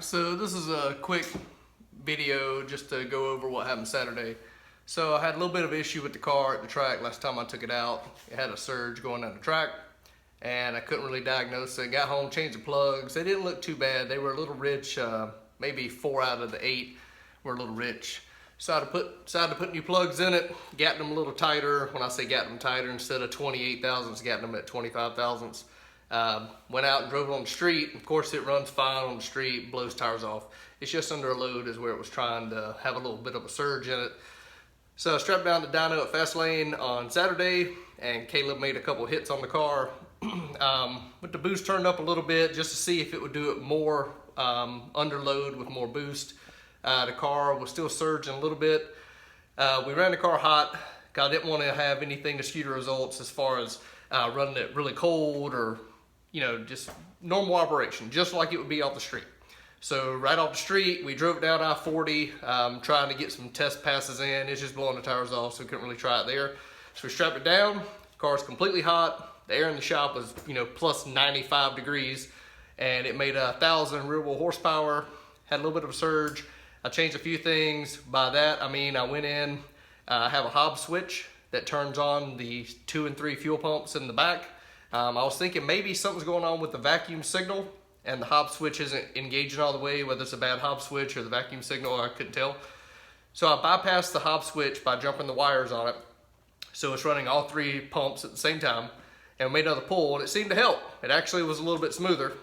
So this is a quick video just to go over what happened Saturday. So I had a little bit of issue with the car at the track last time I took it out. It had a surge going down the track and I couldn't really diagnose it. Got home, changed the plugs. They didn't look too bad. They were a little rich, maybe 4 out of the 8 were a little rich. So I decided to put new plugs in it, got them a little tighter. When I say got them tighter, instead of 28 thousandths, got them at 25 thousandths. Went out and drove it on the street. Of course it runs fine on the street, blows tires off. It's just under a load is where it was trying to have a little bit of a surge in it. So I strapped down the dyno at Fastlane on Saturday and Caleb made a couple hits on the car. With the boost turned up a little bit just to see if it would do it more under load with more boost. The car was still surging a little bit. We ran the car hot. I didn't want to have anything to skew the results as far as running it really cold or just normal operation, just like it would be off the street. So right off the street, we drove it down I-40, trying to get some test passes in. It's just blowing the tires off, so we couldn't really try it there. So we strapped it down. The car's completely hot. The air in the shop was, plus 95 degrees, and it made 1,000 real horsepower. Had a little bit of a surge. I changed a few things. By that, I mean I went in. I have a Hobb switch that turns on the 2 and 3 fuel pumps in the back. I was thinking maybe something's going on with the vacuum signal and the Hobb switch isn't engaging all the way, whether it's a bad Hobb switch or the vacuum signal, I couldn't tell. So I bypassed the Hobb switch by jumping the wires on it. So it's running all 3 pumps at the same time, and we made another pull and it seemed to help. It actually was a little bit smoother.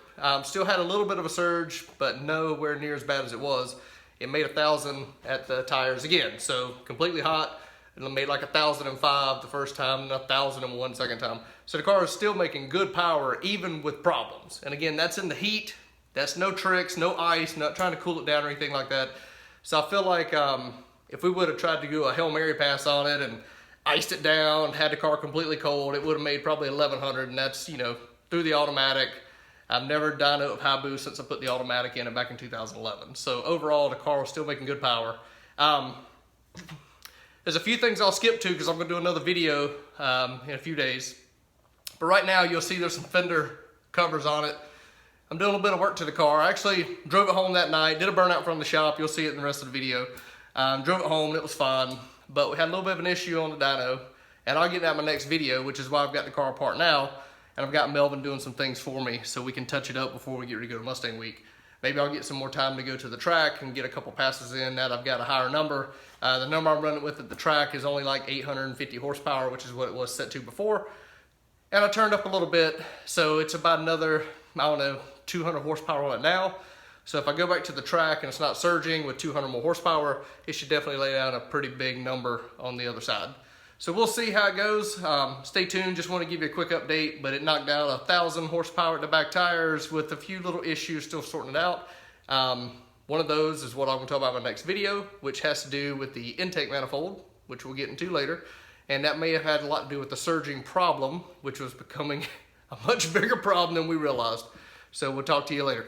Still had a little bit of a surge, but nowhere near as bad as it was. It made 1,000 at the tires again, so completely hot. It made like 1,005 the first time and 1,001 second time. So the car is still making good power even with problems. And again, that's in the heat. That's no tricks, no ice, not trying to cool it down or anything like that. So I feel like if we would have tried to do a Hail Mary pass on it and iced it down, had the car completely cold, it would have made probably 1,100, and that's through the automatic. I've never dynoed with high boost since I put the automatic in it back in 2011. So overall, the car was still making good power. There's a few things I'll skip to because I'm going to do another video in a few days. But right now, you'll see there's some fender covers on it. I'm doing a little bit of work to the car. I actually drove it home that night, did a burnout from the shop. You'll see it in the rest of the video. Drove it home and it was fine. But we had a little bit of an issue on the dyno. And I'll get that in my next video, which is why I've got the car apart now. And I've got Melvin doing some things for me so we can touch it up before we get ready to go to Mustang Week. Maybe I'll get some more time to go to the track and get a couple passes in now that I've got a higher number. The number I'm running with at the track is only like 850 horsepower, which is what it was set to before. And I turned up a little bit, so it's about another, 200 horsepower on it now. So if I go back to the track and it's not surging with 200 more horsepower, it should definitely lay down a pretty big number on the other side. So we'll see how it goes. Stay tuned, just want to give you a quick update, but it knocked out 1,000 horsepower at the back tires with a few little issues still sorting it out. One of those is what I'm going to talk about in my next video, which has to do with the intake manifold, which we'll get into later. And that may have had a lot to do with the surging problem, which was becoming a much bigger problem than we realized. So we'll talk to you later.